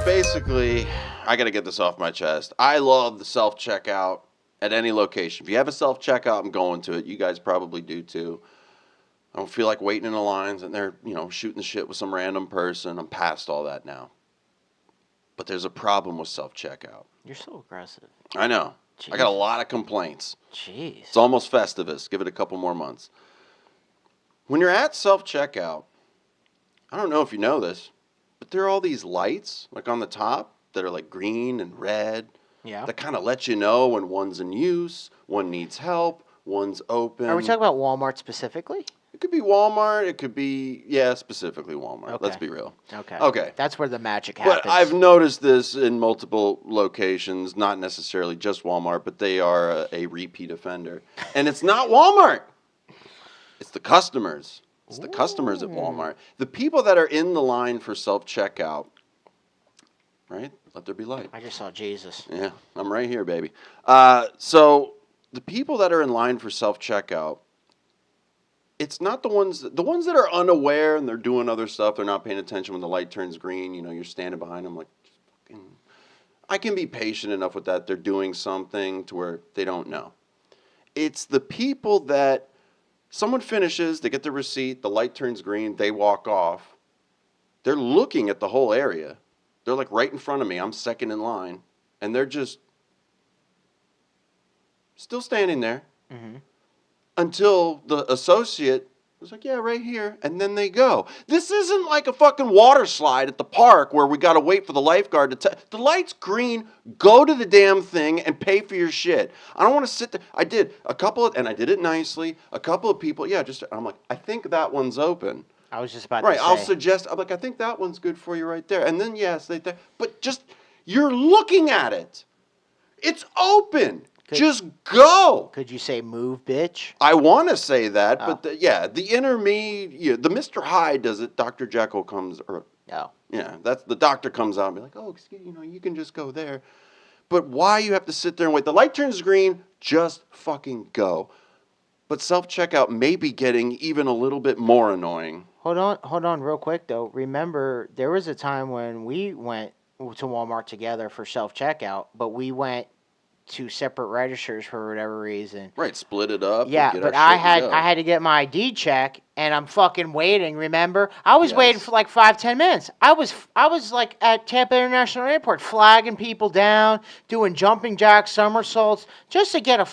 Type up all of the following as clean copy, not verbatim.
basically, I got to get this off my chest. I love the self-checkout at any location. If you have a self-checkout, I'm going to it. You guys probably do too. I don't feel like waiting in the lines and they're, shooting the shit with some random person. I'm past all that now. But there's a problem with self-checkout. You're so aggressive. I know. Jeez. I got a lot of complaints. Jeez. It's almost Festivus. Give it a couple more months. When you're at self-checkout, I don't know if you know this, but there are all these lights, like on the top, that are like green and red. Yeah. That kind of let you know when one's in use, one needs help, one's open. Are we talking about Walmart specifically? It could be Walmart. It could be, specifically Walmart. Okay. Let's be real. Okay. That's where the magic happens. But I've noticed this in multiple locations, not necessarily just Walmart, but they are a repeat offender. And it's not Walmart. It's the customers. It's the customers at Walmart. The people that are in the line for self-checkout, right? Let there be light. I just saw Jesus. Yeah, I'm right here, baby. So the people that are in line for self-checkout, it's not the ones that are unaware and they're doing other stuff. They're not paying attention when the light turns green. You're standing behind them like, I can be patient enough with that. They're doing something to where they don't know. It's the people that someone finishes, they get the receipt, the light turns green, they walk off. They're looking at the whole area. They're like right in front of me. I'm second in line. And they're just still standing there. Mm-hmm. Until the associate was like, yeah, right here. And then they go. This isn't like a fucking water slide at the park where we got to wait for the lifeguard to the light's green, go to the damn thing and pay for your shit. I don't want to sit there. I did and I did it nicely. A couple of people, I'm like, I think that one's open. I was just about to say. Right, I'll suggest, I'm like, I think that one's good for you right there. And then, but just, you're looking at it. It's open. Just go. Could you say move, bitch? I want to say that, but the intermediate, the Mr. Hyde does it. Dr. Jekyll comes, that's the doctor comes out and be like, oh, excuse you can just go there. But why you have to sit there and wait? The light turns green, just fucking go. But self-checkout may be getting even a little bit more annoying. Hold on real quick, though. Remember, there was a time when we went to Walmart together for self-checkout, but we went to separate registers for whatever reason. Right, split it up. Yeah, but I had to get my ID check, and I'm fucking waiting. Remember, I was waiting for like 5-10 minutes. I was like at Tampa International Airport, flagging people down, doing jumping jacks, somersaults, just to get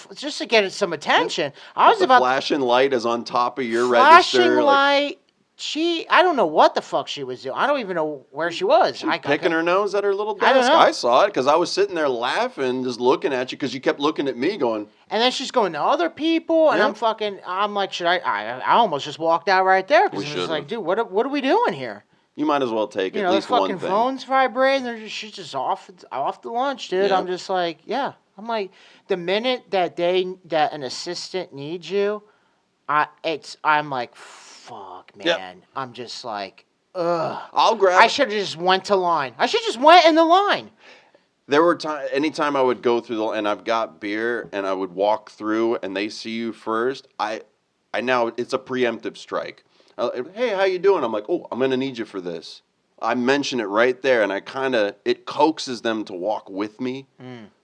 some attention. I was about flashing light is on top of your flashing register. Light. I don't know what the fuck she was doing. I don't even know where she was. Picking her nose at her little desk. I saw it because I was sitting there laughing, just looking at you because you kept looking at me going. And then she's going to other people, and I'm like, should I almost just walked out right there because I was like, dude, what are we doing here? You might as well take at least one thing. The fucking phone's vibrating. She's just off the lunch, dude. Yeah. I'm just like, yeah. I'm like, the minute that an assistant needs you, I'm like, fuck, man. Yep. I'm just like, ugh. I should have just went to line. I should just went in the line. There were times, anytime I would go through and I've got beer and I would walk through and they see you first, I now, it's a preemptive strike. Hey, how you doing? I'm like, oh, I'm going to need you for this. I mention it right there, and it coaxes them to walk with me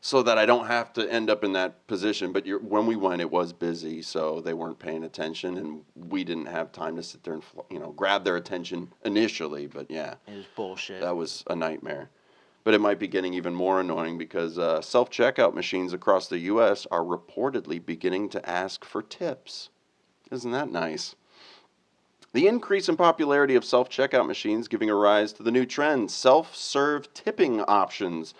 so that I don't have to end up in that position. But when we went, it was busy, so they weren't paying attention, and we didn't have time to sit there and grab their attention initially. But yeah, it was bullshit. That was a nightmare. But it might be getting even more annoying because self-checkout machines across the U.S. are reportedly beginning to ask for tips. Isn't that nice? The increase in popularity of self-checkout machines giving a rise to the new trend, self-serve tipping options.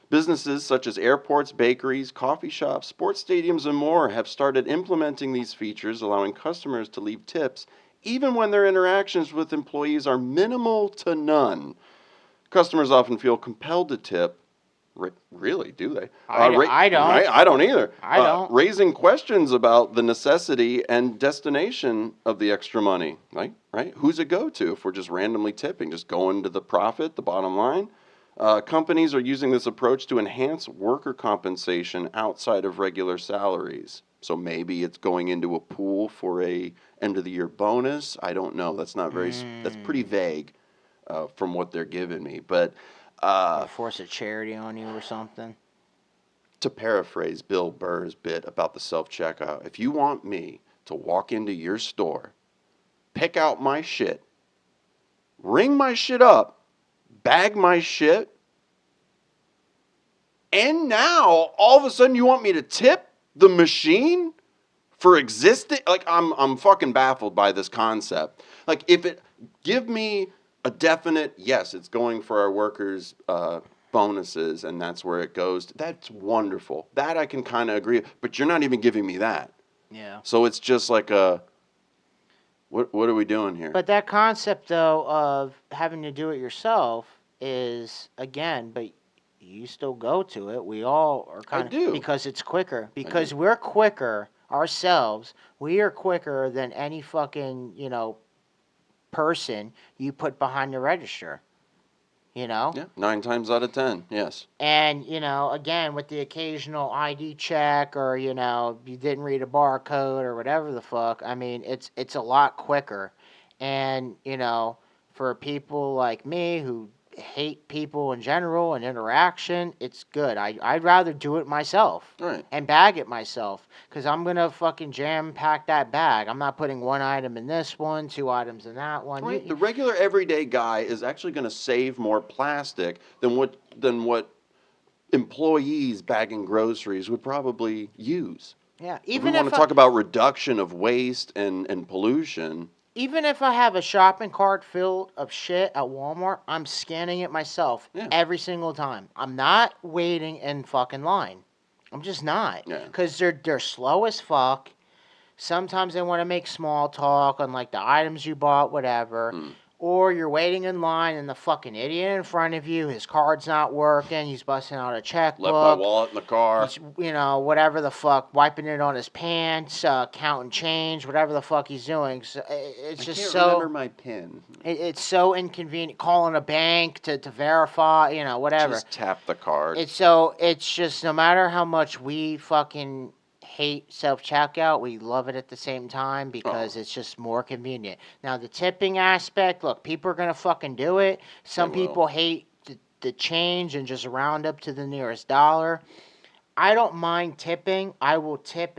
Businesses such as airports, bakeries, coffee shops, sports stadiums, and more have started implementing these features, allowing customers to leave tips even when their interactions with employees are minimal to none. Customers often feel compelled to tip. Really, do they? I don't. I don't either. I don't. Raising questions about the necessity and destination of the extra money. Right? Who's it go to if we're just randomly tipping? Just going to the profit, the bottom line? Companies are using this approach to enhance worker compensation outside of regular salaries. So maybe it's going into a pool for a end-of-the-year bonus. I don't know. That's not very. That's pretty vague from what they're giving me. But Or force a charity on you or something. To paraphrase Bill Burr's bit about the self-checkout, if you want me to walk into your store, pick out my shit, ring my shit up, bag my shit, and now all of a sudden you want me to tip the machine for existing? Like, I'm fucking baffled by this concept. Like, if it give me a definite yes, it's going for our workers bonuses and that's where it goes. That's wonderful. That I can kind of agree, but you're not even giving me that. Yeah. So it's just like a what are we doing here? But that concept, though, of having to do it yourself is, again, but you still go to it. We all are I kind of, do. because it's quicker. Because we're quicker ourselves. We are quicker than any fucking, person you put behind the register. Yeah, 9 times out of 10, yes. And, again, with the occasional ID check or, you didn't read a barcode or whatever the fuck, I mean, it's a lot quicker. And, for people like me who hate people in general and interaction, it's good. I'd rather do it myself. Right. And bag it myself. Because I'm going to fucking jam-pack that bag. I'm not putting one item in this one, 2 items in that one. Right. The regular everyday guy is actually going to save more plastic than what employees bagging groceries would probably use. Yeah. If we want to talk about reduction of waste and pollution. Even if I have a shopping cart filled of shit at Walmart, I'm scanning it myself every single time. I'm not waiting in fucking line. I'm just not. Yeah. Because they're slow as fuck. Sometimes they want to make small talk on like the items you bought, whatever. Or you're waiting in line and the fucking idiot in front of you, his card's not working, he's busting out a checkbook. Left my wallet in the car. He's, whatever the fuck, wiping it on his pants, counting change, whatever the fuck he's doing. So it's just I can't so. remember my PIN. It's so inconvenient. Calling a bank to verify, whatever. Just tap the card. It's just no matter how much we fucking hate self-checkout, we love it at the same time because it's just more convenient. Now, the tipping aspect, look, people are going to fucking do it. Some people hate the change and just round up to the nearest dollar. I don't mind tipping. I will tip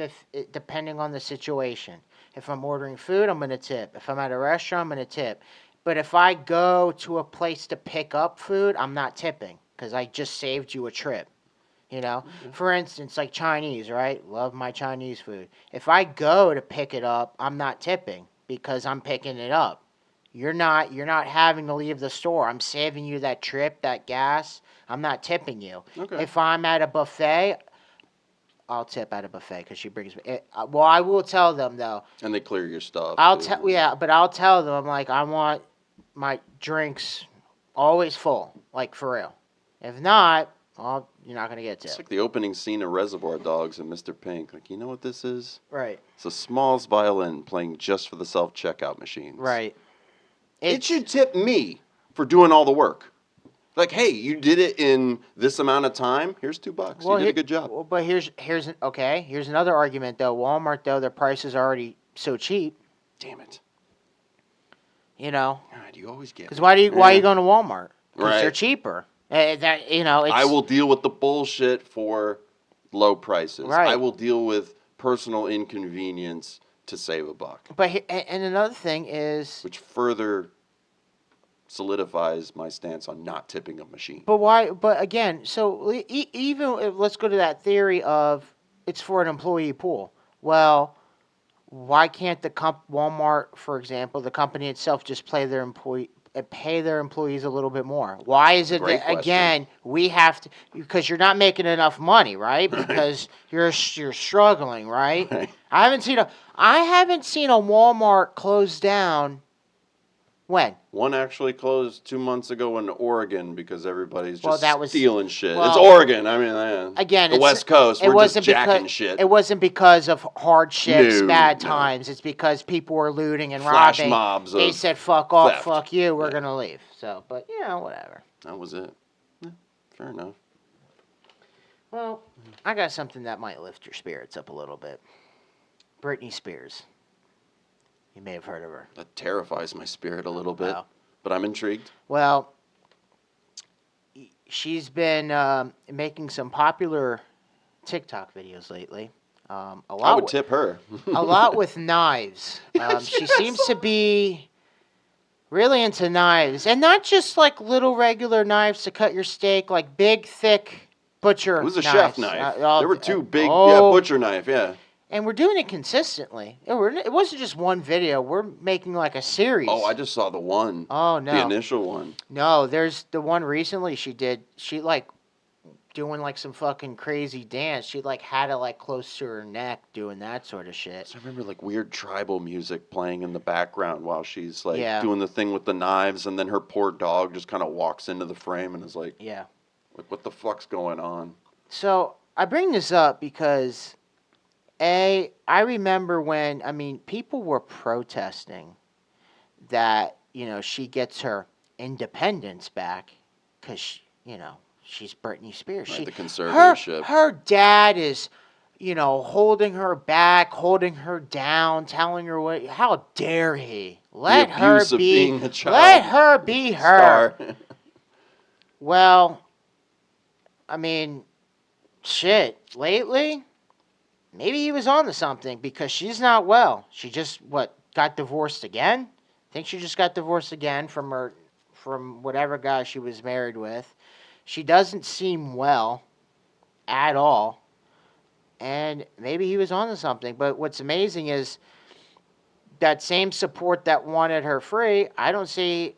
depending on the situation. If I'm ordering food, I'm going to tip. If I'm at a restaurant, I'm going to tip. But if I go to a place to pick up food, I'm not tipping because I just saved you a trip. For instance, like Chinese, right? Love my Chinese food. If I go to pick it up, I'm not tipping because I'm picking it up. You're not having to leave the store. I'm saving you that trip, that gas. I'm not tipping you. Okay. If I'm at a buffet, I'll tip at a buffet because she brings me. Well, I will tell them though. And they clear your stuff. But I'll tell them, I'm like, I want my drinks always full, like for real. If not, you're not going to get tipped. It's like the opening scene of Reservoir Dogs and Mr. Pink. Like, you know what this is? Right. It's a Smalls violin playing just for the self-checkout machines. Right. It should tip me for doing all the work. Like, hey, you did it in this amount of time. Here's $2. You did a good job. Well, but here's another argument though. Walmart though, their prices are already so cheap. Damn it. God, you always get. Because why are you going to Walmart? Because they're cheaper. I will deal with the bullshit for low prices. Right. I will deal with personal inconvenience to save a buck. And another thing is, which further solidifies my stance on not tipping a machine. But why? But again, so even let's go to that theory of it's for an employee pool. Well, why can't Walmart, for example, the company itself, just pay their employees a little bit more? Why is it that, again, we have to, because you're not making enough money, right? Because you're struggling, right? I haven't seen a Walmart close down. When? One actually closed 2 months ago in Oregon because everybody's just stealing shit. Well, it's Oregon. I mean, again, the West Coast. We're just jacking shit. It wasn't because of hardships, bad times. It's because people were looting and Flash robbing. mobs. They said, "Fuck off, theft. Fuck you. We're gonna leave." So, but whatever. That was it. Yeah, fair enough. Well, I got something that might lift your spirits up a little bit. Britney Spears. You may have heard of her. That terrifies my spirit a little bit, but I'm intrigued. Well, she's been making some popular TikTok videos lately. I would tip her. A lot with knives. She seems to be really into knives, and not just like little regular knives to cut your steak, like big, thick butcher. It was a knives. chef knife. Oh, There were two big, oh, butcher knife, yeah. and we're doing it consistently. It wasn't just one video. We're making like a series. Oh, I just saw the one. Oh no. The initial one. No, there's the one recently she did. She like doing like some fucking crazy dance. She like had it like close to her neck doing that sort of shit. So I remember like weird tribal music playing in the background while she's like Yeah. doing the thing with the knives, and then her poor dog just kind of walks into the frame and is like, Yeah. like, what the fuck's going on? So I bring this up because I remember when, I mean, people were protesting that, she gets her independence back because, she's Britney Spears. Right, the Her, conservatorship. her dad is, holding her back, holding her down, telling her how dare he? Let her abuse of be, being a child let her be her. Star. Well, I mean, shit, lately, maybe he was on to something because she's not well. She just, got divorced again? I think she just got divorced again from whatever guy she was married with. She doesn't seem well at all. And maybe he was on to something. But what's amazing is that same support that wanted her free, I don't see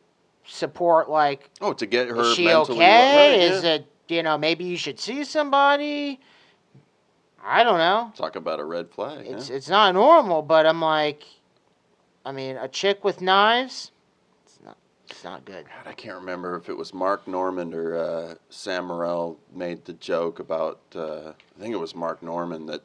support like, Oh, to get her is she mentally okay? right, Is yeah. it, maybe you should see somebody? I don't know. Talk about a red flag. It's not normal, but I'm like, I mean, a chick with knives, it's not good. God, I can't remember if it was Mark Norman or Sam Morril made the joke about, I think it was Mark Norman, that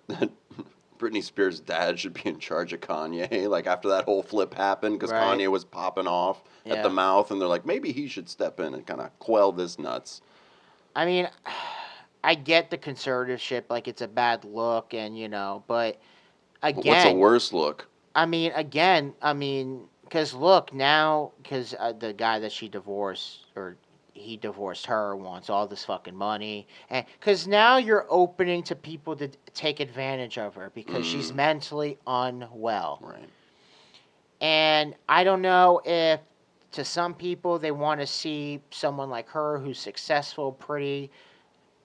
Britney Spears' dad should be in charge of Kanye, like after that whole flip happened, because Right. Kanye was popping off Yeah. at the mouth, and they're like, maybe he should step in and kind of quell this nuts. I mean, I get the conservatorship, like it's a bad look, and but again, But what's a worse look? I mean, because look now, because the guy that she divorced or he divorced her wants all this fucking money, and because now you're opening to people to take advantage of her because she's mentally unwell, Right. and I don't know if to some people they want to see someone like her who's successful, pretty,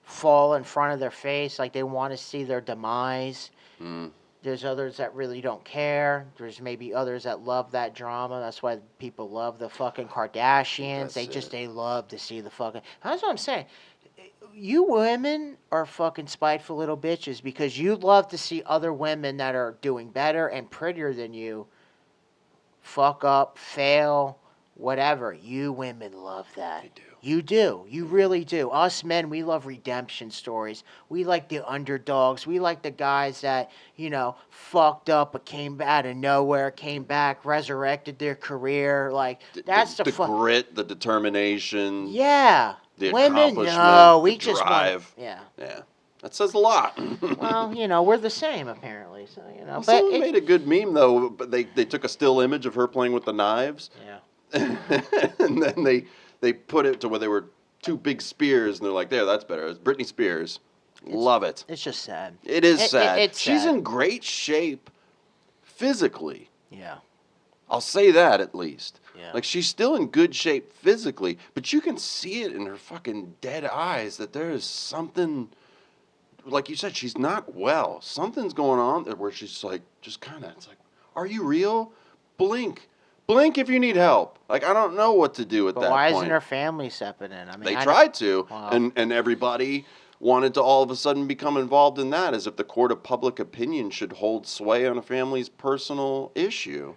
fall in front of their face, like they want to see their demise. Mm. There's others that really don't care. There's maybe others that love that drama. That's why people love the fucking Kardashians. They love to see the fucking. That's what I'm saying. You women are fucking spiteful little bitches because you love to see other women that are doing better and prettier than you fuck up, fail, whatever. You women love that. They do. You do. You really do. Us men, we love redemption stories. We like the underdogs. We like the guys that, fucked up but came out of nowhere, came back, resurrected their career. Like, that's the grit, the determination. Yeah. The Women, accomplishment, no. We the just drive. want. Yeah. Yeah. That says a lot. Well, we're the same, apparently. So, Well, but someone made a good meme, though. But they took a still image of her playing with the knives. Yeah. And then they put it to where they were two big spears, and they're like, there, that's better. It's Britney Spears. Love it. It's just sad. It is sad. It's She's sad. in great shape physically. Yeah. I'll say that at least. Yeah. Like, she's still in good shape physically, but you can see it in her fucking dead eyes that there is something, like you said, she's not well. Something's going on there where she's like, just kind of, it's like, are you real? Blink. Blink if you need help. Like, I don't know what to do at that point. But why isn't her family stepping in? I mean, They tried to, Wow. and everybody wanted to all of a sudden become involved in that, as if the court of public opinion should hold sway on a family's personal issue.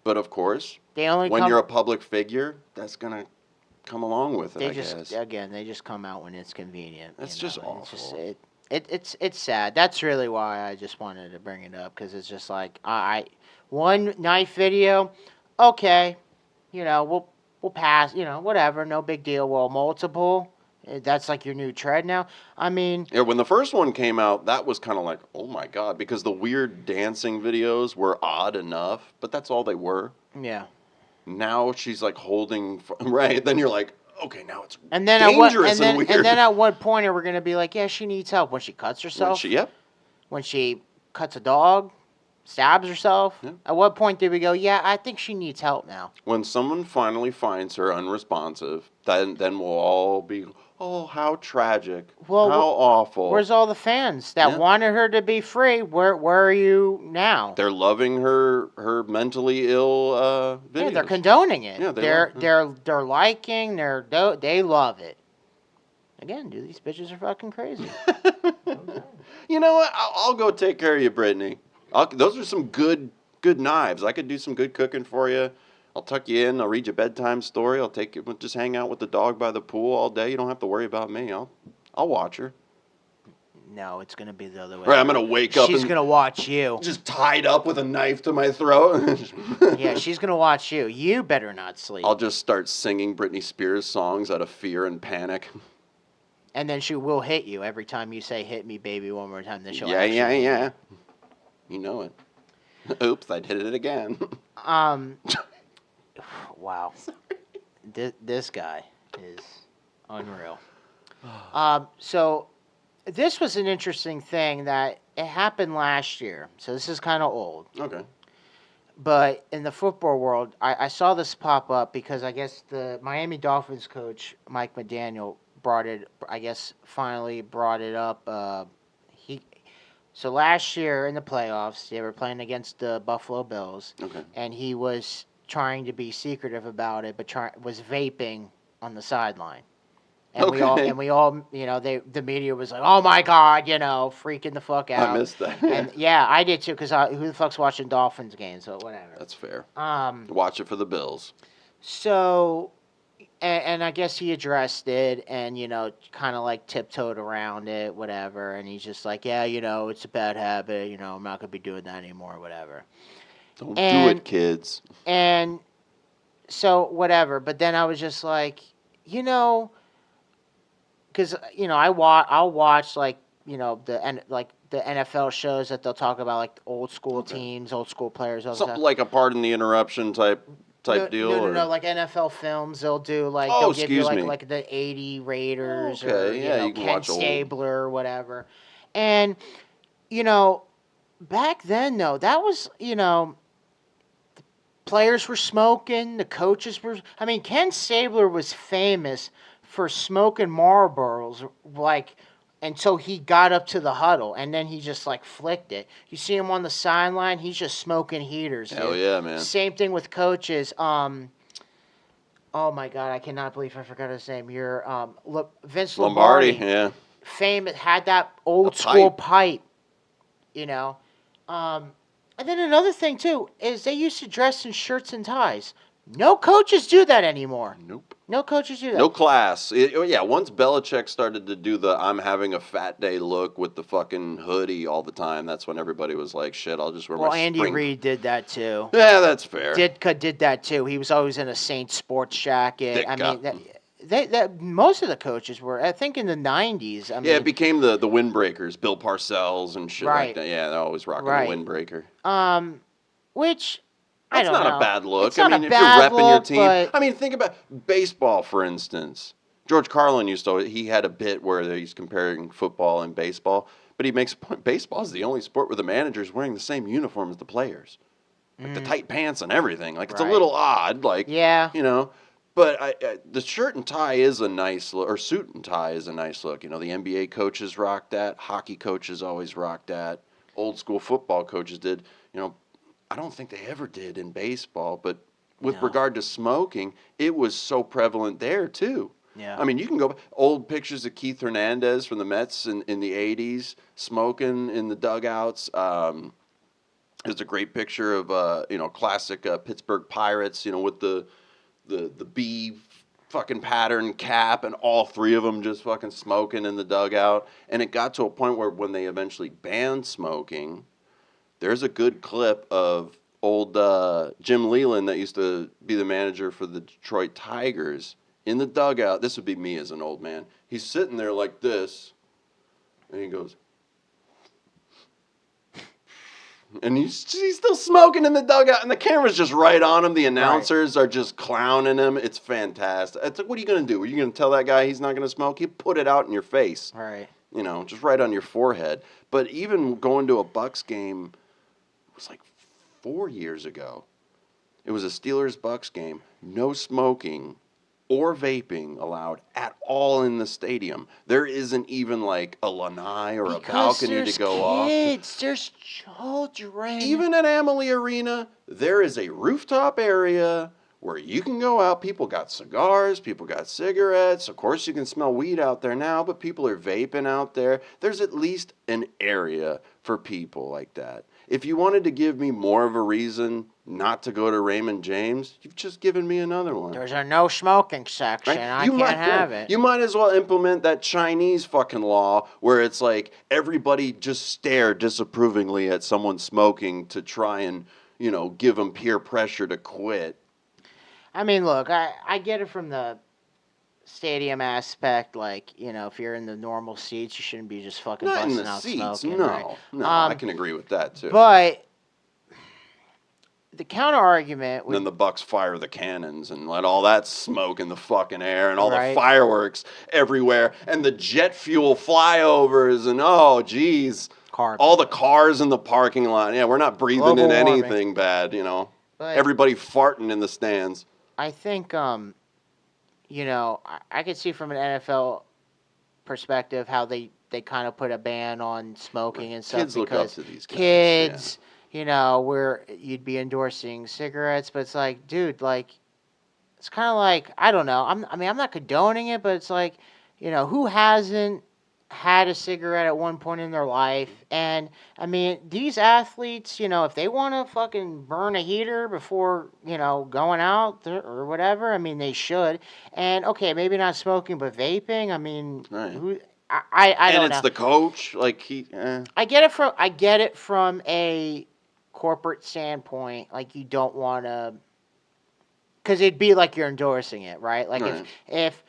But of course, when you're a public figure, that's going to come along with it, I guess. Again, they just come out when it's convenient. That's just awful. It's sad. That's really why I just wanted to bring it up, because it's just like, one knife video, okay, we'll pass, whatever, no big deal. Well, multiple, that's like your new trend now. I mean, yeah, when the first one came out, that was kind of like, oh my God, because the weird dancing videos were odd enough, but that's all they were. yeah. Now she's like holding, right? Then you're like, okay, now it's And then dangerous and weird. and then at what point are we going to be like, yeah, she needs help when she cuts herself? Yep. When she cuts a dog, stabs herself. Yeah. At what point did we go, yeah, I think she needs help now? When someone finally finds her unresponsive, then we'll all be, oh, how tragic, Well, how awful. Where's all the fans that wanted her to be free? Where are you now? They're loving her mentally ill videos. Yeah, they're condoning it. Yeah, they're liking. They love it. Again, dude, these bitches are fucking crazy. You know what? I'll go take care of you, Brittany. Those are some good knives. I could do some good cooking for you. I'll tuck you in. I'll read you a bedtime story. I'll take you. We'll just hang out with the dog by the pool all day. You don't have to worry about me. I'll watch her. No, it's gonna be the other way. Right, I'm gonna wake up. She's gonna watch you. Just tied up with a knife to my throat. Yeah, she's gonna watch you. You better not sleep. I'll just start singing Britney Spears songs out of fear and panic. And then she will hit you every time you say "hit me, baby" one more time. Then she'll yeah. You know it. Oops, I did it again. Wow. This guy is unreal. So this was an interesting thing that it happened last year. So this is kind of old. Okay. But in the football world, I saw this pop up because I guess the Miami Dolphins coach, Mike McDaniel, finally brought it up. So last year in the playoffs, they were playing against the Buffalo Bills. Okay. And he was trying to be secretive about it, but was vaping on the sideline. And we all, the media was like, "Oh my God," freaking the fuck out. I missed that. And yeah, I did too, because who the fuck's watching Dolphins games? So whatever. That's fair. Watch it for the Bills. So, and I guess he addressed it, and kind of like tiptoed around it, whatever. And he's just like, "Yeah, it's a bad habit. I'm not gonna be doing that anymore, whatever." Don't do it, kids. And so whatever. But then I was just like, because I'll watch like the NFL shows that they'll talk about like old school teams, old school players, something like a pardon the interruption type deal. No, like NFL films. They'll do like they'll give you like the '80 Raiders or you can Ken watch Stabler or whatever, and back then though that was players were smoking, the coaches were. I mean, Ken Stabler was famous for smoking Marlboros, like, until he got up to the huddle, and then he just, like, flicked it. You see him on the sideline, he's just smoking heaters. Hell dude. Yeah, man. Same thing with coaches. Oh, my God, I cannot believe I forgot his name. Vince Lombardi. Yeah. Famous, had that old school pipe, And then another thing, too, is they used to dress in shirts and ties. No coaches do that anymore. Nope. No coaches do that. No class. Once Belichick started to do the I'm having a fat day look with the fucking hoodie all the time, that's when everybody was like, shit, I'll just wear my Andy Reid did that too. Yeah, that's fair. Ditka did that too. He was always in a Saints sports jacket. Ditka. I mean, most of the coaches were, I think, in the 90s. I mean, it became the windbreakers, Bill Parcells and shit like that. Yeah, they're always rocking the windbreaker. Which... That's not a bad look. It's not if a bad you're repping your team. But... I mean, think about baseball, for instance. George Carlin he had a bit where he's comparing football and baseball, but he makes a point. Baseball is the only sport where the manager's wearing the same uniform as the players. Like the tight pants and everything. Like, it's a little odd. Like, But the shirt and tie is a nice look, or suit and tie is a nice look. The NBA coaches rock that. Hockey coaches always rock that. Old school football coaches did. I don't think they ever did in baseball, but with regard to smoking, it was so prevalent there too. Yeah. I mean, you can go old pictures of Keith Hernandez from the Mets in the 80s smoking in the dugouts. There's a great picture of classic Pittsburgh Pirates, with the B fucking pattern cap and all three of them just fucking smoking in the dugout. And it got to a point where when they eventually banned smoking, there's a good clip of old Jim Leland that used to be the manager for the Detroit Tigers in the dugout. This would be me as an old man. He's sitting there like this, and he goes, And he's still smoking in the dugout, and the camera's just right on him. The announcers are just clowning him. It's fantastic. It's like, what are you going to do? Are you going to tell that guy he's not going to smoke? You put it out in your face. Right. You know, just right on your forehead. But even going to a Bucks game, it was like 4 years ago. It was a Steelers-Bucks game. No smoking or vaping allowed at all in the stadium. There isn't even like a lanai or because a balcony to go off. There's children. Even at Amalie Arena, there is a rooftop area where you can go out. People got cigars, people got cigarettes. Of course, you can smell weed out there now, but people are vaping out there. There's at least an area for people like that. If you wanted to give me more of a reason not to go to Raymond James, you've just given me another one. There's a no smoking section. Right? I can't have it. You might as well implement that Chinese fucking law where it's like everybody just stare disapprovingly at someone smoking to try and, you know, give them peer pressure to quit. I mean, look, I get it from the stadium aspect. Like, you know, if you're in the normal seats, you shouldn't be just fucking Not in busting the out seats, smoking. no. Right? No, I can agree with that too. But the counter argument Then the Bucks fire the cannons and let all that smoke in the fucking air and all Right. the fireworks everywhere and the jet fuel flyovers and oh geez, all the cars in the parking lot. Yeah, we're not breathing Global in warming. anything bad, you know. But Everybody farting in the stands. I think, you know, I could see from an NFL perspective how they kind of put a ban on smoking and stuff Kids look up because to these guys. kids, you know, where you'd be endorsing cigarettes, but it's like, dude, like, it's kind of like, I don't know. I mean, I'm not condoning it, but it's like, you know, who hasn't had a cigarette at one point in their life? And I mean, these athletes, you know, if they want to fucking burn a heater before, you know, going out or whatever, I mean, they should. And okay, maybe not smoking, but vaping. I mean, Right. I don't know. And it's the coach, like I get it from a corporate standpoint. Like, you don't want to, because it'd be like you're endorsing it, right? Like Right. if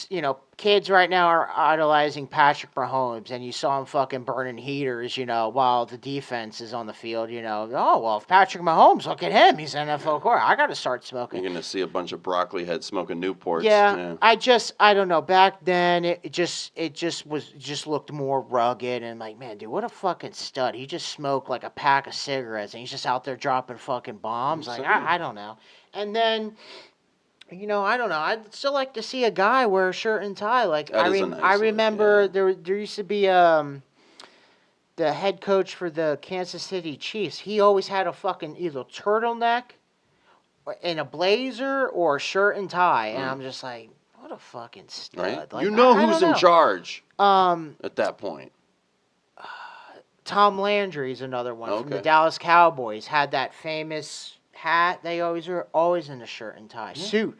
you know, kids right now are idolizing Patrick Mahomes, and you saw him fucking burning heaters, you know, while the defense is on the field, you know. Oh well, if Patrick Mahomes, look at him, he's an NFL quarterback. I got to start smoking. You're gonna see a bunch of broccoli heads smoking Newports. Yeah. I don't know. Back then, it just looked more rugged and like, man, dude, what a fucking stud. He just smoked like a pack of cigarettes, and he's just out there dropping fucking bombs. Like, I don't know. And then, you know, I don't know. I'd still like to see a guy wear a shirt and tie. Like, That is a nice I look, remember yeah. there used to be the head coach for the Kansas City Chiefs. He always had a fucking either turtleneck in a blazer or a shirt and tie, and I'm just like, what a fucking stud! Right? Like, You know I who's don't in know. charge at that point. Tom Landry's another one from the Okay. Dallas Cowboys. Had that famous hat. They always were always in a shirt and tie. Yeah.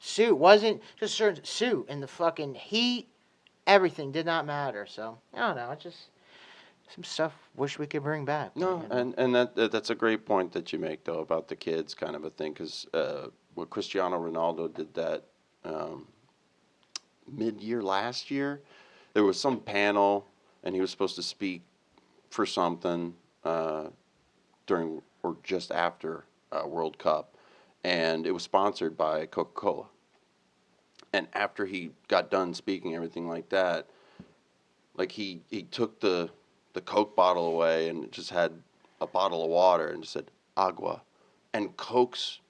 Suit wasn't just shirt, suit, and the fucking heat. Everything did not matter. So I don't know. It's just some stuff. Wish we could bring back. No, but, you know. and that's a great point that you make though about the kids kind of a thing because what Cristiano Ronaldo did that mid-year last year, there was some panel and he was supposed to speak for something during or just after World Cup, and it was sponsored by Coca-Cola. And after he got done speaking, everything like that, like he took the Coke bottle away and just had a bottle of water and just said agua, and Coke's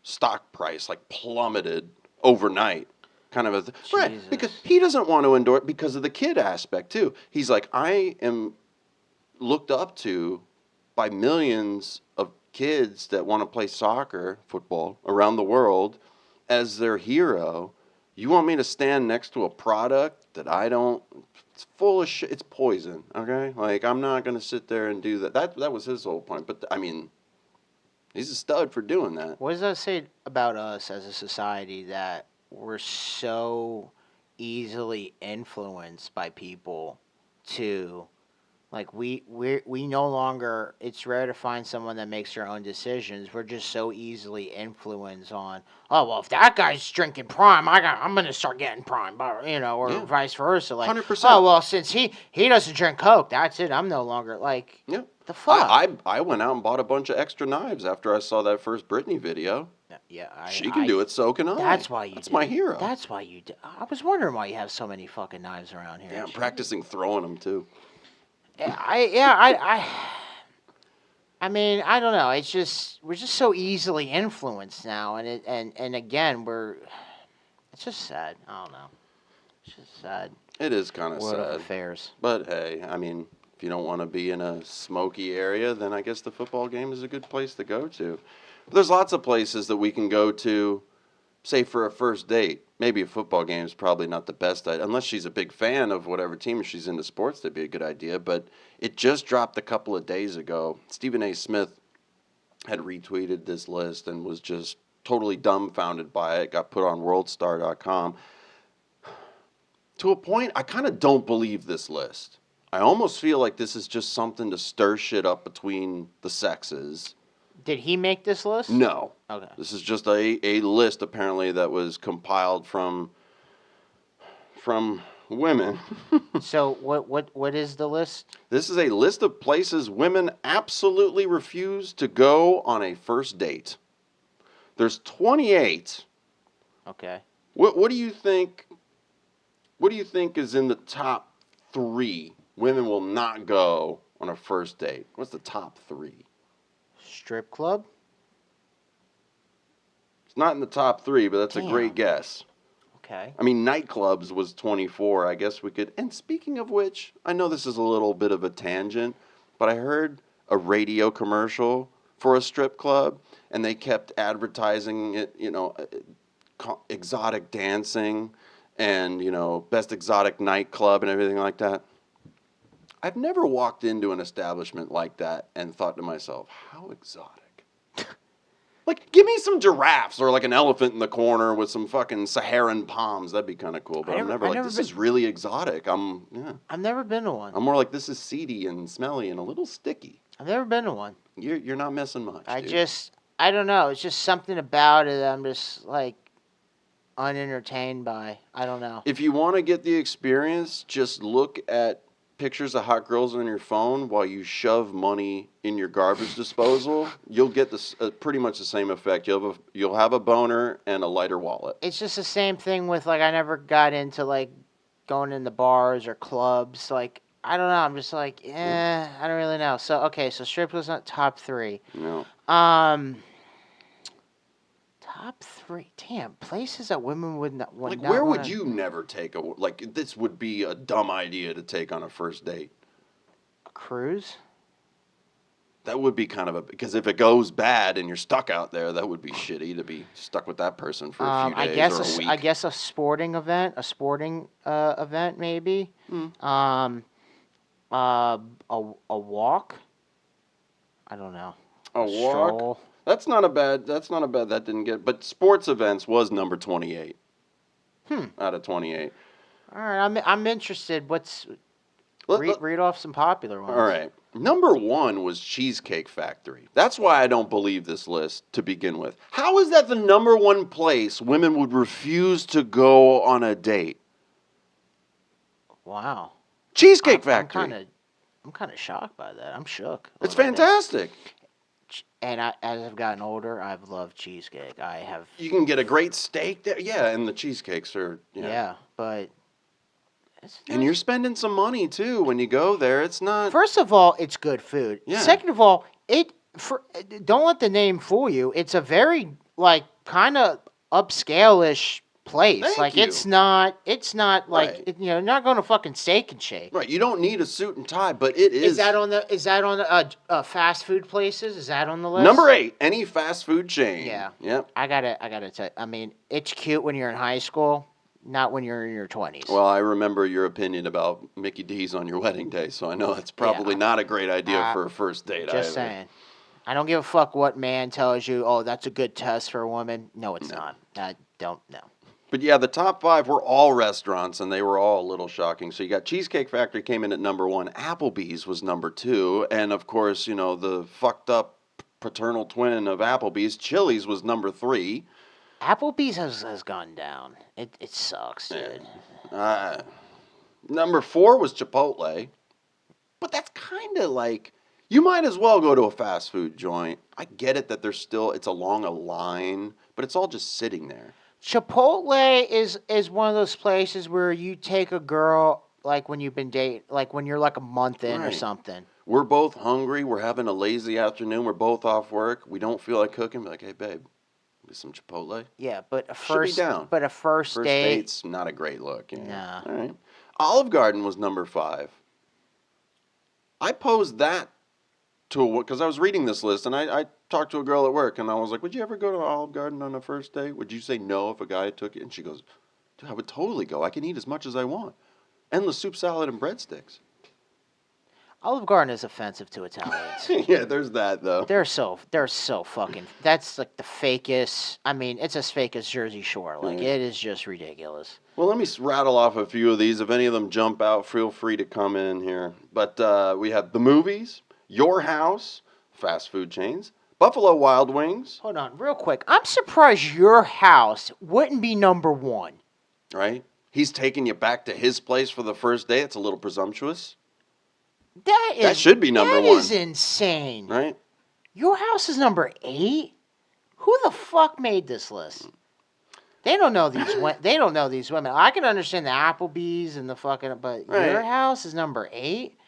stock price like plummeted overnight, kind of right, because he doesn't want to endorse because of the kid aspect too. He's like, I am looked up to by millions of kids that want to play soccer, football around the world as their hero. You want me to stand next to a product that I don't? It's full of shit. It's poison. Okay, like I'm not gonna sit there and do that. That was his whole point. But I mean, he's a stud for doing that. What does that say about us as a society that we're so easily influenced by people to Like we no longer. It's rare to find someone that makes their own decisions. We're just so easily influenced on. Oh well, if that guy's drinking prime, I'm gonna start getting prime, but or Yeah, vice versa. Like, 100%. oh well, since he doesn't drink Coke, that's it. I'm no longer like Yeah. the fuck. I went out and bought a bunch of extra knives after I saw that first Britney video. Yeah, She can do it, so can I. That's why you That's did my it. hero. That's why you did. I was wondering why you have so many fucking knives around here. Yeah, I'm practicing throwing them too. I mean, I don't know. It's just we're just so easily influenced now, and again it's just sad. I don't know. It's just sad. It is kind of World of sad. affairs. But hey, I mean, if you don't want to be in a smoky area, then I guess the football game is a good place to go to. But there's lots of places that we can go to, say for a first date. Maybe a football game is probably not the best idea. Unless she's a big fan of whatever team she's into sports, that'd be a good idea. But it just dropped a couple of days ago. Stephen A. Smith had retweeted this list and was just totally dumbfounded by it. Got put on worldstar.com. To a point, I kind of don't believe this list. I almost feel like this is just something to stir shit up between the sexes. Did he make this list? No. Okay. This is just a list, apparently, that was compiled from women. So what is the list? This is a list of places women absolutely refuse to go on a first date. There's 28. Okay. What do you think? What do you think is in the top 3 women will not go on a first date? What's the top 3? Strip club? It's not in the top 3, but that's Damn. a great guess. Okay. I mean, nightclubs was 24. I guess we could. And speaking of which, I know this is a little bit of a tangent, but I heard a radio commercial for a strip club, and they kept advertising it, exotic dancing and, best exotic nightclub and everything like that. I've never walked into an establishment like that and thought to myself, how exotic. Like, give me some giraffes or like an elephant in the corner with some fucking Saharan palms. That'd be kind of cool. But I'm never like, this is really exotic. I've never been to one. I'm more like, this is seedy and smelly and a little sticky. I've never been to one. You're not missing much. I don't know. It's just something about it I'm just like unentertained by. I don't know. If you want to get the experience, just look at pictures of hot girls on your phone while you shove money in your garbage disposal. You'll get this pretty much the same effect. You'll have a boner and a lighter wallet. It's just the same thing with like I never got into like going into bars or clubs. Like I don't know. I'm just like, I don't really know. So okay, so strip club's not top 3. No. Top 3. Damn, places that women would not. Like, where would you never take like? This would be a dumb idea to take on a first date. A cruise? That would be kind of because if it goes bad and you're stuck out there, that would be shitty to be stuck with that person for a few days or a week. I guess a sporting event, event maybe. A walk. I don't know. A walk. Stroll. That's not a bad. That didn't get. But sports events was number 28. Out of 28. All right, I'm interested. Read off some popular ones. All right. Number 1 was Cheesecake Factory. That's why I don't believe this list to begin with. How is that the number 1 place women would refuse to go on a date? Wow. Cheesecake Factory. I'm kind of shocked by that. I'm shook. It's fantastic. And as I've gotten older, I've loved cheesecake. You can get a great steak there. Yeah, and the cheesecakes are. Yeah, but. And you're spending some money too when you go there. It's not. First of all, it's good food. Yeah. Second of all, don't let the name fool you. It's a very like kind of upscale-ish place. Thank you. It's not like right. Not going to fucking Steak and Shake. Right. You don't need a suit and tie, but it is. Is that on the fast food places? Is that on the list? Number 8, any fast food chain. Yeah. Yep. I gotta tell you. I mean, it's cute when you're in high school, not when you're in your 20s. Well, I remember your opinion about Mickey D's on your wedding day, so I know that's probably not a great idea for a first date. Just saying. I don't give a fuck what man tells you. Oh, that's a good test for a woman. No, it's not. I don't know. But yeah, the top 5 were all restaurants, and they were all a little shocking. So you got Cheesecake Factory came in at number 1, Applebee's was number 2, and of course, you know, the fucked up paternal twin of Applebee's, Chili's was number 3. Applebee's has gone down. It sucks, dude. Yeah. Number 4 was Chipotle, but that's kind of like you might as well go to a fast food joint. I get it that it's along a line, but it's all just sitting there. Chipotle is one of those places where you take a girl like when you've been dating, like when you're like a month in or Right. something. We're both hungry. We're having a lazy afternoon. We're both off work. We don't feel like cooking. Be like, hey, babe, get some Chipotle. Yeah, but a Should be down. first First date. date's not a great look. Yeah. Nah. All right. Olive Garden was number 5. I posed that because I was reading this list and I talked to a girl at work and I was like, would you ever go to Olive Garden on a first date? Would you say no if a guy took you? And she goes, dude, I would totally go. I can eat as much as I want. Endless soup, salad, and breadsticks. Olive Garden is offensive to Italians. Yeah, there's that though. They're so fucking. That's like the fakest. I mean, it's as fake as Jersey Shore. Like Yeah. it is just ridiculous. Well, let me rattle off a few of these. If any of them jump out, feel free to come in here. But we have the movies, Your House, fast food chains, Buffalo Wild Wings, Hold on, real quick. I'm surprised Your House wouldn't be number 1. right? He's taking you back to his place for the first day. It's a little presumptuous, That should be number 1. That is insane. right? Your House is number 8. Who the fuck made this list? They don't know these. They don't know these women. I can understand the Applebee's and the fucking, but Right. Your House is number 8.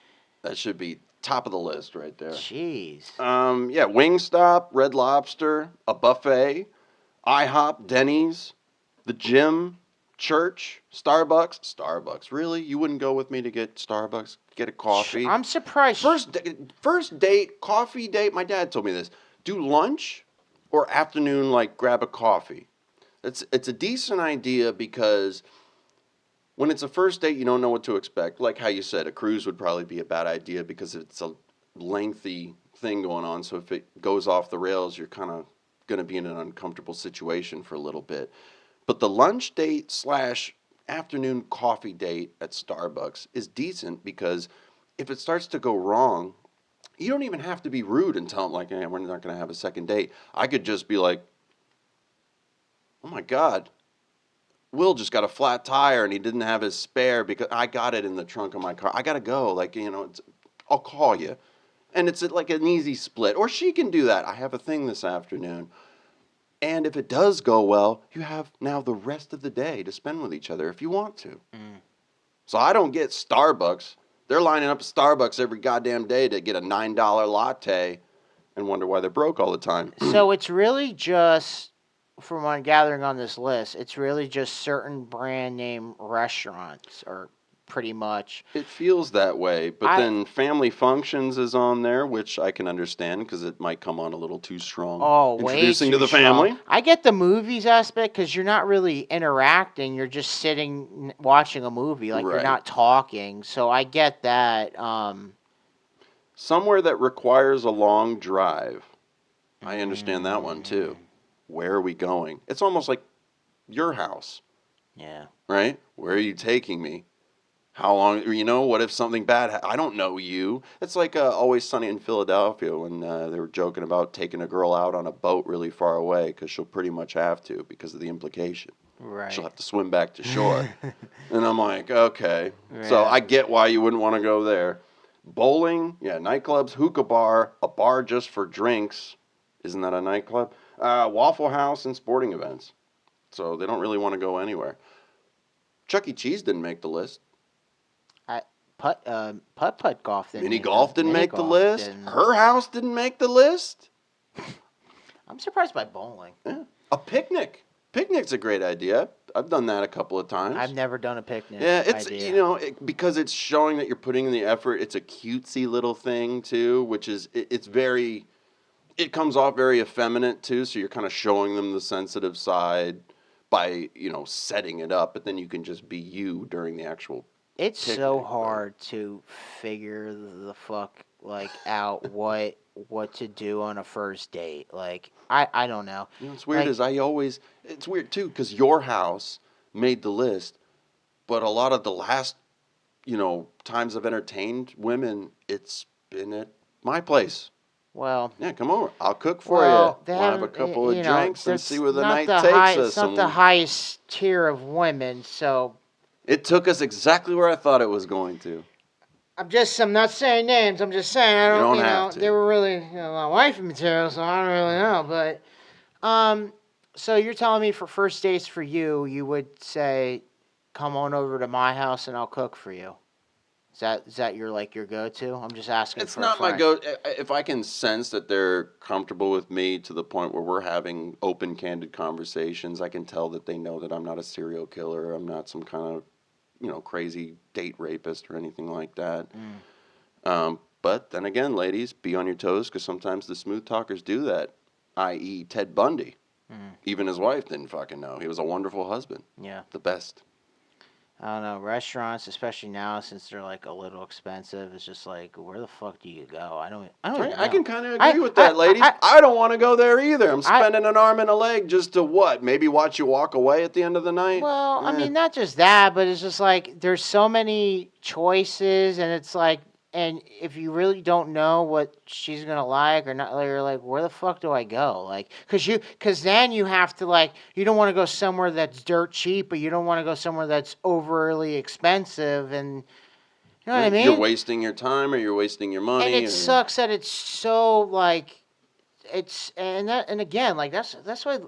That should be top of the list right there. Jeez. Yeah, Wingstop, Red Lobster, a buffet, IHOP, Denny's, the gym, church, Starbucks. Starbucks, really? You wouldn't go with me to get Starbucks? Get a coffee? I'm surprised. First date, coffee date. My dad told me this. Do lunch or afternoon, like grab a coffee. It's a decent idea because when it's a first date, you don't know what to expect. Like how you said, a cruise would probably be a bad idea because it's a lengthy thing going on. So if it goes off the rails, you're kind of going to be in an uncomfortable situation for a little bit. But the lunch date / afternoon coffee date at Starbucks is decent because if it starts to go wrong, you don't even have to be rude and tell them like, hey, we're not going to have a second date. I could just be like, oh my God, Will just got a flat tire and he didn't have his spare because I got it in the trunk of my car. I got to go. Like, I'll call you. And it's like an easy split. Or she can do that. I have a thing this afternoon. And if it does go well, you have now the rest of the day to spend with each other if you want to. So I don't get Starbucks. They're lining up at Starbucks every goddamn day to get a $9 latte and wonder why they're broke all the time. So it's really just, from what I'm gathering on this list, it's really just certain brand name restaurants, or pretty much. It feels that way, but then family functions is on there, which I can understand because it might come on a little too strong. Oh, way Introducing too to the strong. family. I get the movies aspect because you're not really interacting. You're just sitting watching a movie. Like you're Right. not talking. So I get that. Somewhere that requires a long drive. I understand that one too. Where are we going? It's almost like your house, Yeah. right? Where are you taking me? How long? What if something bad? I don't know you. It's like Always Sunny in Philadelphia when they were joking about taking a girl out on a boat really far away because she'll pretty much have to because of the implication. Right. She'll have to swim back to shore. And I'm like, okay. So Yeah. I get why you wouldn't want to go there. Bowling, yeah, nightclubs, hookah bar, a bar just for drinks. Isn't that a nightclub? Waffle House and sporting events. So they don't really want to go anywhere. Chuck E. Cheese didn't make the list. Putt golf didn't. Mini make golf the- didn't mini make the golf list. didn't. Her house didn't make the list. I'm surprised by bowling. Yeah. A picnic. Picnic's a great idea. I've done that a couple of times. I've never done a picnic. Yeah, it's idea. because it's showing that you're putting in the effort. It's a cutesy little thing too, which is it's very. It comes off very effeminate too, so you're kind of showing them the sensitive side by setting it up, but then you can just be you during the actual. It's so picnic, but- hard to figure the fuck out what to do on a first date. Like I don't know. It's weird Like- it's weird too because your house made the list, but a lot of the last, times I've entertained women, it's been at my place. Well, Yeah, come over. I'll cook for you. well, they We'll have a haven't. couple of drinks and see That's where the not night the high. takes It's us. not the And highest tier of women. So it took us exactly where I thought it was going to. I'm not saying names. I'm just saying I You don't. don't have They to. were really my wifey material, so I don't really know. So you're telling me for first dates for you, you would say, "Come on over to my house and I'll cook for you." Is that your go-to? I'm just asking It's for a not my friend. go. If I can sense that they're comfortable with me to the point where we're having open, candid conversations, I can tell that they know that I'm not a serial killer. I'm not some kind of, crazy date rapist or anything like that. Mm. But then again, ladies, be on your toes because sometimes the smooth talkers do that, i.e., Ted Bundy. Mm. Even his wife didn't fucking know. He was a wonderful husband. Yeah. The best. I don't know. Restaurants, especially now, since they're like a little expensive, it's just like, where the fuck do you go? I don't even I know. can kind of I agree with that, ladies. I I don't want to go there either. I'm I, spending an arm and a leg just to what? Maybe watch you walk away at the end of the night? well, I Eh. mean, not just that, but it's just like there's so many choices, and it's like, and if you really don't know what she's gonna like or not, like, you're like, where the fuck do I go? Like, cause then you have to like, you don't want to go somewhere that's dirt cheap, but you don't want to go somewhere that's overly expensive, and you know what I Right? You're mean? wasting your time or you're wasting your And money. it Or... sucks that it's so like and again like that's why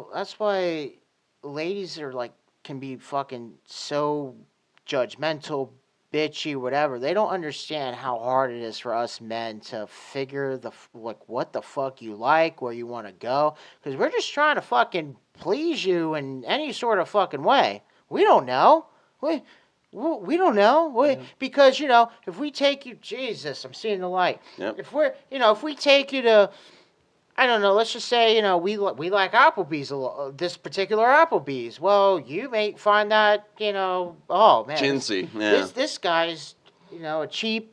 that's why ladies are like can be fucking so judgmental, bitchy, whatever. They don't understand how hard it is for us men to figure like what the fuck you like, where you want to go, because we're just trying to fucking please you in any sort of fucking way. We don't know. We don't know. Because if we take you, Jesus, I'm seeing the light. Yep. If we take you to, I don't know. Let's just say, we like Applebee's this particular Applebee's. Well, you may find that, oh man, Chintzy. Yeah. this guy's, a cheap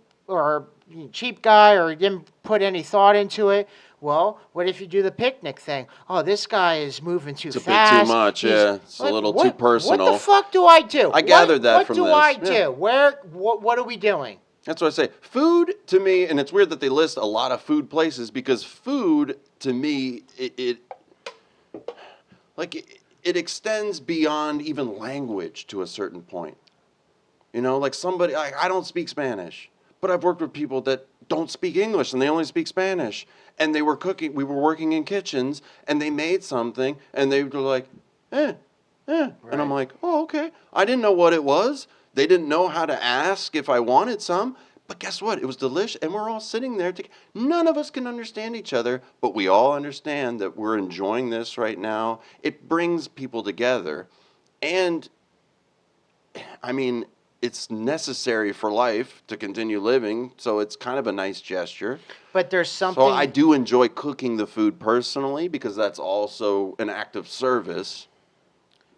guy, or he didn't put any thought into it. Well, what if you do the picnic thing? Oh, this guy is moving too It's a bit too fast. much. He's Yeah. It's a like, little too what? What the personal. fuck do I do? I gathered that what from do this. I Yeah. do? What are we doing? That's what I say. Food to me, and it's weird that they list a lot of food places because food to me, it extends beyond even language to a certain point. Like somebody, I don't speak Spanish, but I've worked with people that don't speak English and they only speak Spanish. And we were working in kitchens and they made something and they were like, eh. Right. And I'm like, oh, okay. I didn't know what it was. They didn't know how to ask if I wanted some. But guess what? It was delicious. And we're all sitting there. None of us can understand each other, but we all understand that we're enjoying this right now. It brings people together. And, I mean, it's necessary for life to continue living. So it's kind of a nice gesture. But there's something. So I do enjoy cooking the food personally because that's also an act of service.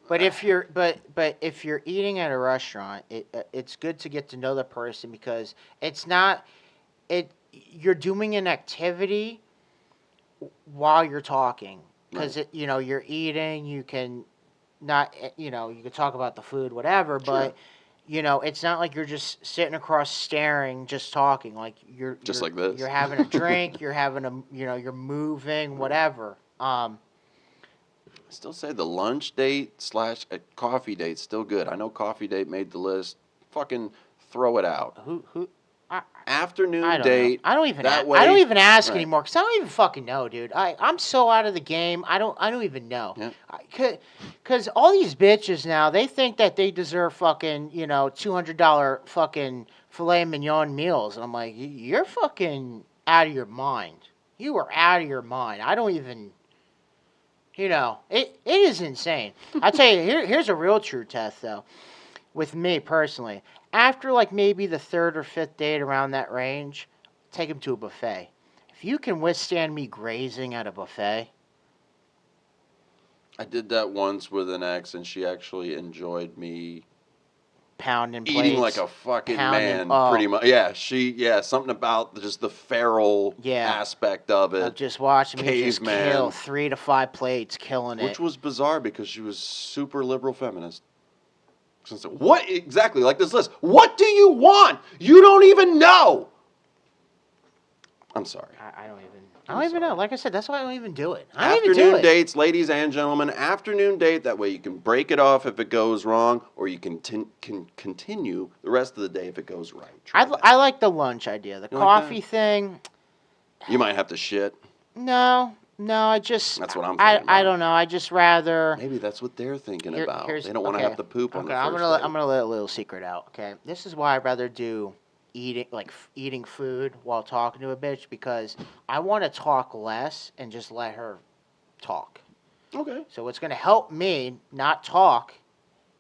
But if you're eating at a restaurant, it's good to get to know the person, because it's not it you're doing an activity while you're talking, because Right. you're eating. You can not you can talk about the food, whatever, Sure. but it's not like you're just sitting across staring, just talking. Like Just like this. you're having a drink, you're having you're moving, whatever. I still say the lunch date / coffee date's still good. I know coffee date made the list. Fucking throw it out. Who I Afternoon don't date. know. I don't even. That way. I don't even ask Right. anymore, because I don't even fucking know, dude. I'm so out of the game. I don't even know. Yeah. Cause all these bitches now, they think that they deserve fucking $200 fucking filet mignon meals, and I'm like, you're fucking out of your mind. You are out of your mind. I don't even. It is insane. I tell you, here's a real true test though. With me personally, after like maybe the third or fifth date, around that range, take him to a buffet. If you can withstand me grazing at a buffet, I did that once with an ex, and she actually enjoyed me pounding plates, eating like a fucking man, pretty much. Yeah, something about just the feral aspect of it. of just watching me just Caveman. kill 3 to 5 plates, killing Which it. was bizarre because she was super liberal feminist. So what exactly? Like this list. What do you want? You don't even know. I'm sorry. I don't even know. Like I said, that's why I don't even do it. I don't even Afternoon do it. dates, ladies and gentlemen. Afternoon date. That way you can break it off if it goes wrong, or you can continue the rest of the day if it goes right. I like the lunch idea. The coffee thing. You might have to shit. No, I just. That's what I'm thinking about. I don't know. I just rather. Maybe that's what they're thinking about. They don't want to okay. have to poop on the Okay, first date. I'm gonna let a little secret out. Okay, this is why I'd rather do eating food while talking to a bitch, because I want to talk less and just let her talk. Okay. So it's gonna help me not talk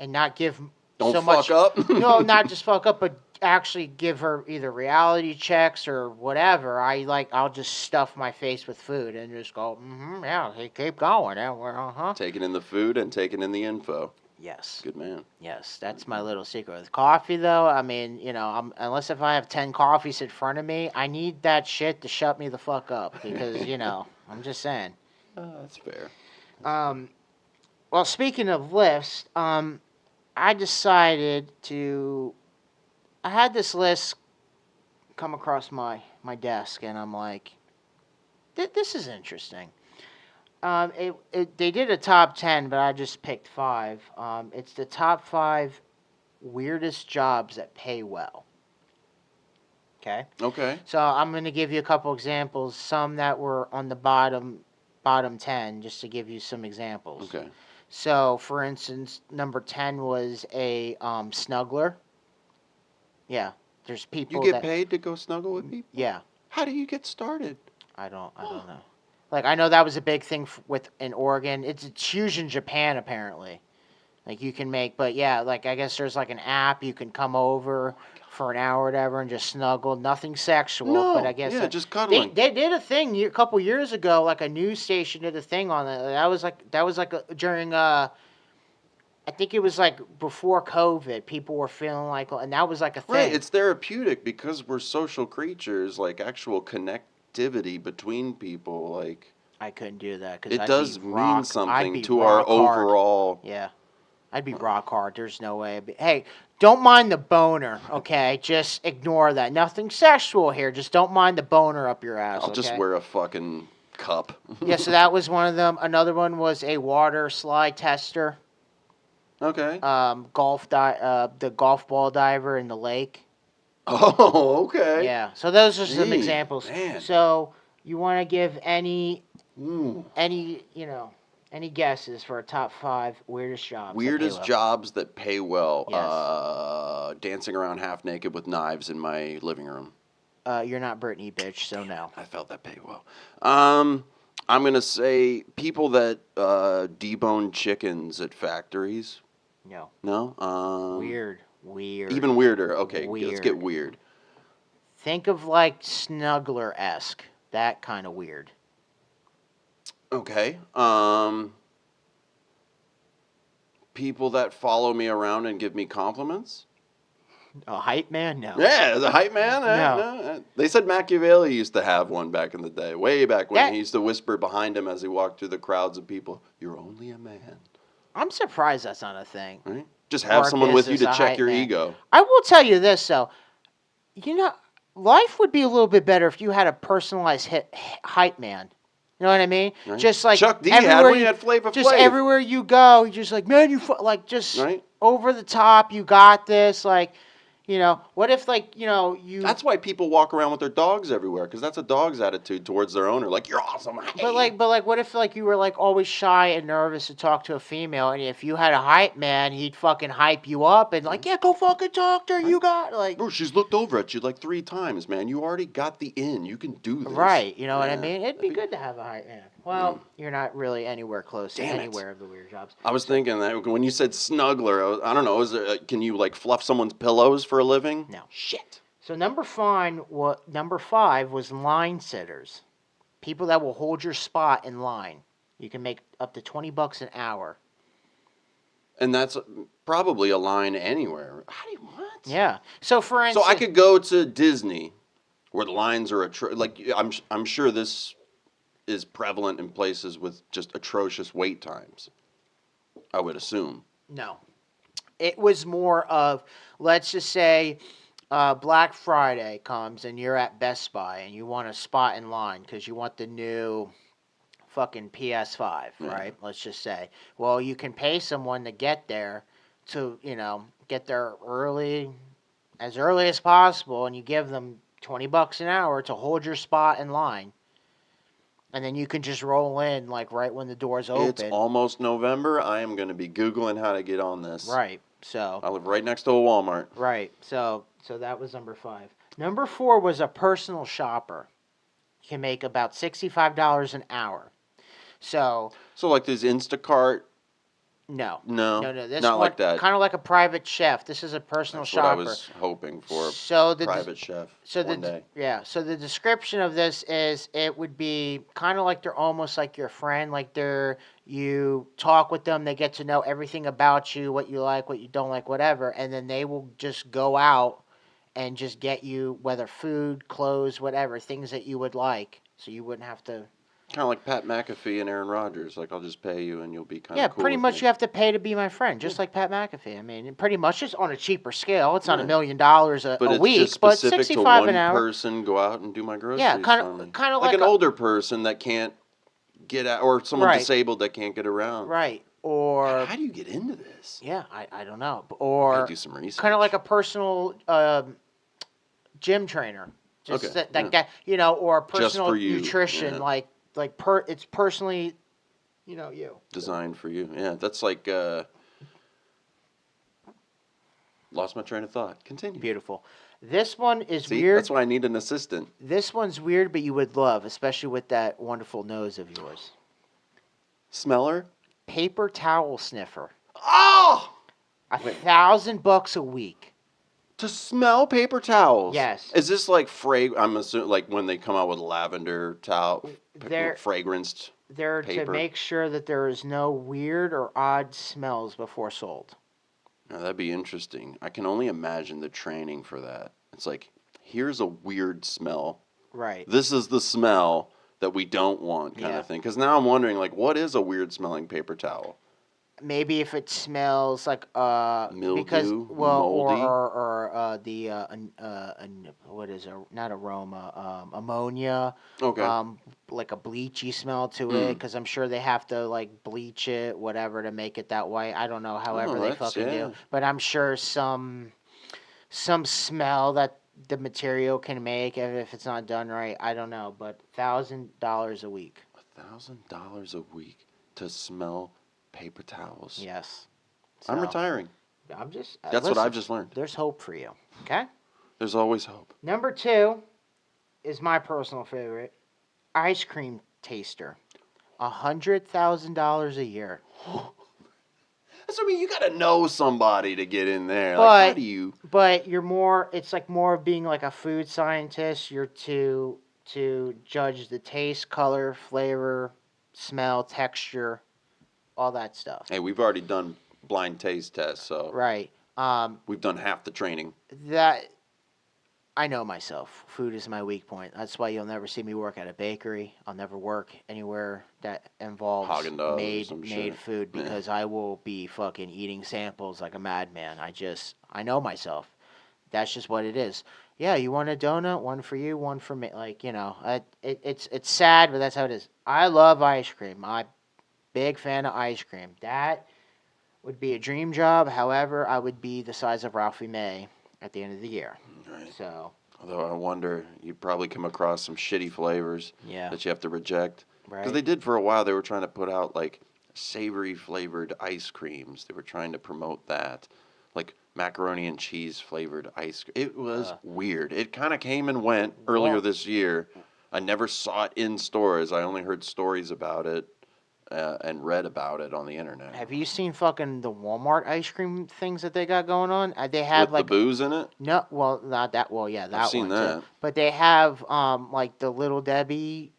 and not give Don't so fuck much. up. No, not just fuck up, but actually give her either reality checks or whatever. I'll just stuff my face with food and just go, yeah, hey, keep going. Yeah, Taking in the food and taking in the info. Yes. Good man. Yes, that's my little secret. With coffee, though, I mean, unless if I have 10 coffees in front of me, I need that shit to shut me the fuck up because, I'm just saying. That's fair. Well, speaking of lists, I decided I had this list come across my desk, and I'm like, this is interesting. They did a top 10, but I just picked 5. It's the top 5 weirdest jobs that pay well. Okay? Okay. So I'm going to give you a couple examples, some that were on the bottom 10, just to give you some examples. Okay. So, for instance, number 10 was a snuggler. Yeah, there's people You get paid to go snuggle with people? Yeah. How do you get started? I don't know. Like, I know that was a big thing in Oregon. It's huge in Japan, apparently. Like, you can but yeah, like, I guess there's, like, an app. You can come over for an hour or whatever and just snuggle. Nothing sexual, No, but I guess... yeah, just cuddling. They did a thing a couple years ago, like, a news station did a thing on it. That was during, I think it was, like, before COVID. People were feeling like... And that was, like, a thing. Right, it's therapeutic because we're social creatures, like, actual connectivity between people, like... I couldn't do that because it does mean something to our overall... Yeah. I'd be rock hard. There's no way. Hey, don't mind the boner, okay? Just ignore that. Nothing sexual here. Just don't mind the boner up your ass, I'll just wear a fucking cup. Yeah, so that was one of them. Another one was a water slide tester. Okay. The golf ball diver in the lake. Oh, okay. Yeah. So those are some examples. Man. So you want to give any guesses for a top 5 weirdest jobs? Weirdest jobs that pay well. Yes. Dancing around half naked with knives in my living room. You're not Britney, bitch, so no. I felt that pay well. I'm going to say people that debone chickens at factories. No. No? Weird. Even weirder. Okay, Weird. let's get weird. Think of like Snuggler-esque. That kind of weird. Okay. People that follow me around and give me compliments. A hype man? No. Yeah, the hype man. No. They said Machiavelli used to have one back in the day, way back when he used to whisper behind him as he walked through the crowds of people, "You're only a man." I'm surprised that's not a thing. Right? Just have someone with you to check your ego. I will tell you this, though. Life would be a little bit better if you had a personalized hype man. You know what I mean? Right. Just like Chuck D had when he had Flavor Flav. Just everywhere you go, you're just like, man, just right? Over the top. You got this, like. What if, you... That's why people walk around with their dogs everywhere, because that's a dog's attitude towards their owner. Like, you're awesome. Hey. But what if, you were, always shy and nervous to talk to a female, and if you had a hype man, he'd fucking hype you up and, yeah, go fucking talk to her. You got, Bro, she's looked over at you, 3 times, man. You already got the in. You can do this. Right. You know what I mean? It'd be good to have a hype man. Well, you're not really anywhere close to anywhere of the weird jobs. I was thinking that when you said snuggler, I don't know, can you, fluff someone's pillows for a living? No. Shit. So number 5 was line sitters. People that will hold your spot in line. You can make up to $20 an hour. And that's probably a line anywhere. What? Yeah. So for instance, I could go to Disney, where the lines are I'm sure this is prevalent in places with just atrocious wait times. I would assume. No. It was more of, let's just say, Black Friday comes and you're at Best Buy and you want a spot in line because you want the new fucking PS5, Yeah. right? Let's just say. Well, you can pay someone to get there to, get there as early as possible, and you give them $20 an hour to hold your spot in line. And then you can just roll in like right when the doors open. It's almost November. I am going to be Googling how to get on this. Right. So I live right next to a Walmart. Right. So that was number 5. Number 4 was a personal shopper. You can make about $65 an hour. So like this Instacart. No. No. This not one, like that. kind of like a private chef. This is a personal That's shopper. what I was hoping for. So the private chef. One day. Yeah. So the description of this is it would be kind of like they're almost like your friend. Like you talk with them, they get to know everything about you, what you like, what you don't like, whatever, and then they will just go out and just get you whether food, clothes, whatever, things that you would like. So you wouldn't have to. Kind of like Pat McAfee and Aaron Rodgers. Like, I'll just pay you and you'll be kind of Yeah, cool pretty with much me. you have to pay to be my friend, just like Pat McAfee. I mean, pretty much just on a cheaper scale. It's not $1 million a week, just but specific to $65 one an hour. person go out and do my groceries Yeah, for me. kind of like an older person that can't get out, or someone disabled that can't get around. Right. Or how do you get into this? Yeah, I don't know. Or do some research. Kind of like a personal gym trainer. Just that guy, or a personal nutrition, yeah. it's personally, you. Designed for you. Yeah, that's like lost my train of thought. Continue. Beautiful. This one is See, weird. That's why I need an assistant. This one's weird, but you would love, especially with that wonderful nose of yours. Smeller? Paper towel sniffer. Oh! $1,000 a week. To smell paper towels? Yes. Is this like I'm assuming like when they come out with lavender towel, fragranced They're paper? To make sure that there is no weird or odd smells before sold. Now, that'd be interesting. I can only imagine the training for that. It's like, here's a weird smell. Right. This is the smell that we don't want kind of thing. Because now I'm wondering, like, what is a weird smelling paper towel? Maybe if it smells like mildew, moldy, what is it? Not aroma, ammonia. Okay. Like a bleachy smell to it, because I'm sure they have to like bleach it, whatever, to make it that way. I don't know, however they fucking do, but I'm sure some smell that the material can make if it's not done right. I don't know, but $1,000 a week. $1,000 a week to smell paper towels. Yes. So, I'm retiring. That's what I've just learned. There's hope for you. Okay? There's always hope. Number 2 is my personal favorite. Ice cream taster. $100,000 a year. That's what I mean. You got to know somebody to get in there. But, like, how do you? But it's like more of being like a food scientist. You're to judge the taste, color, flavor, smell, texture, all that stuff. Hey, we've already done blind taste tests, so right. We've done half the training. That I know myself. Food is my weak point. That's why you'll never see me work at a bakery. I'll never work anywhere that involves made food, because I will be fucking eating samples like a madman. I know myself. That's just what it is. Yeah, you want a donut? One for you, one for me. Like, it's sad, but that's how it is. I love ice cream. I'm big fan of ice cream. That would be a dream job. However, I would be the size of Ralphie May at the end of the year. Right. So. Although I wonder, you'd probably come across some shitty flavors that you have to reject. Right. Because they did for a while. They were trying to put out like savory flavored ice creams. They were trying to promote that. Like macaroni and cheese flavored ice cream. It was weird. It kind of came and went earlier this year. I never saw it in stores. I only heard stories about it. And read about it on the internet. Have you seen fucking the Walmart ice cream things that they got going on? They have with the booze in it? No, well, not that. Well, yeah, that I've seen one that. too. But they have like the Little Debbie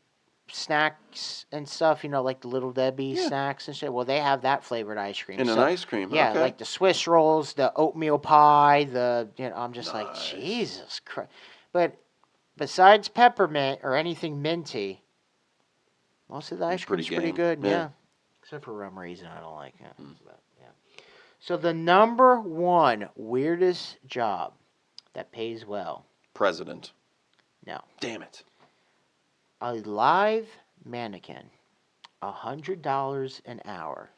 snacks and stuff. Like the Little Debbie snacks and shit. Well, they have that flavored ice cream. In an ice cream. Yeah, okay. like the Swiss rolls, the oatmeal pie. I'm just like, Jesus Christ. But besides peppermint or anything minty. Most of the ice cream's pretty good, yeah. Except for rum raisin, I don't like it. But, yeah. So the number one weirdest job that pays well. President. No. Damn it. A live mannequin. $100 an hour.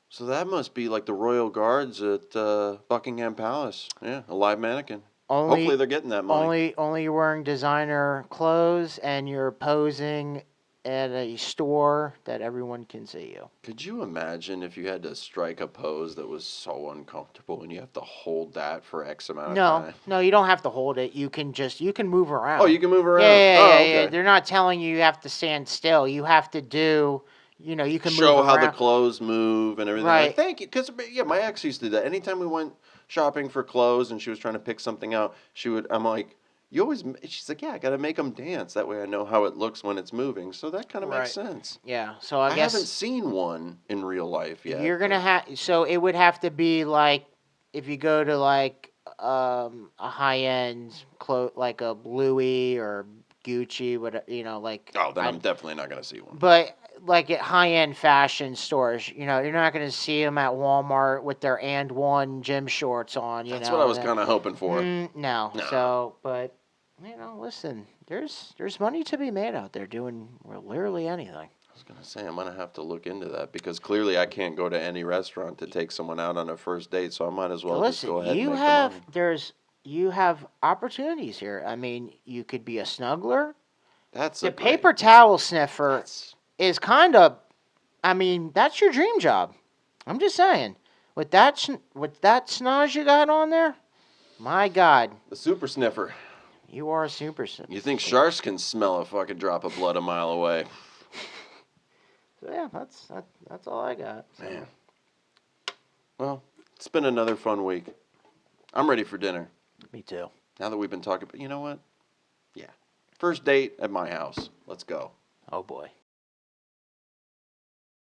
So that must be like the Royal Guards at Buckingham Palace. Yeah, a live mannequin. Hopefully they're getting that money. Only you're wearing designer clothes and you're posing at a store that everyone can see you. Could you imagine if you had to strike a pose that was so uncomfortable and you have to hold that for X amount of time? No, you don't have to hold it. You can move around. Oh, you can move around. Yeah. They're not telling you have to stand still. You have to do, you can show move how around. the clothes move and everything. Right. Like, thank you, because my ex used to do that. Anytime we went shopping for clothes and she was trying to pick something out, I'm like, you always. She's like, yeah, I got to make them dance. That way I know how it looks when it's moving. So that kind of makes sense. Yeah. So I guess haven't seen one in real life yet. you're gonna have. So it would have to be like if you go to like a high end like a Louis or Gucci, whatever, like. Oh, then I'm definitely not gonna see one. But like at high end fashion stores, you're not gonna see them at Walmart with their and one gym shorts on. That's what I was kind of hoping for. No. So, but listen, there's money to be made out there doing literally anything. I was gonna say I'm gonna have to look into that because clearly I can't go to any restaurant to take someone out on a first date, so I might as well just go ahead and make the money. You have opportunities here. I mean, you could be a snuggler. That's the paper towel sniffer is kind of. I mean, that's your dream job. I'm just saying. With that snaz you got on there, my God. The super sniffer. You are a super sniffer. You think sharks can smell a fucking drop of blood a mile away? So yeah, that's all I got. So. Man. Well, it's been another fun week. I'm ready for dinner. Me too. Now that we've been talking, but you know what? Yeah. First date at my house. Let's go. Oh boy.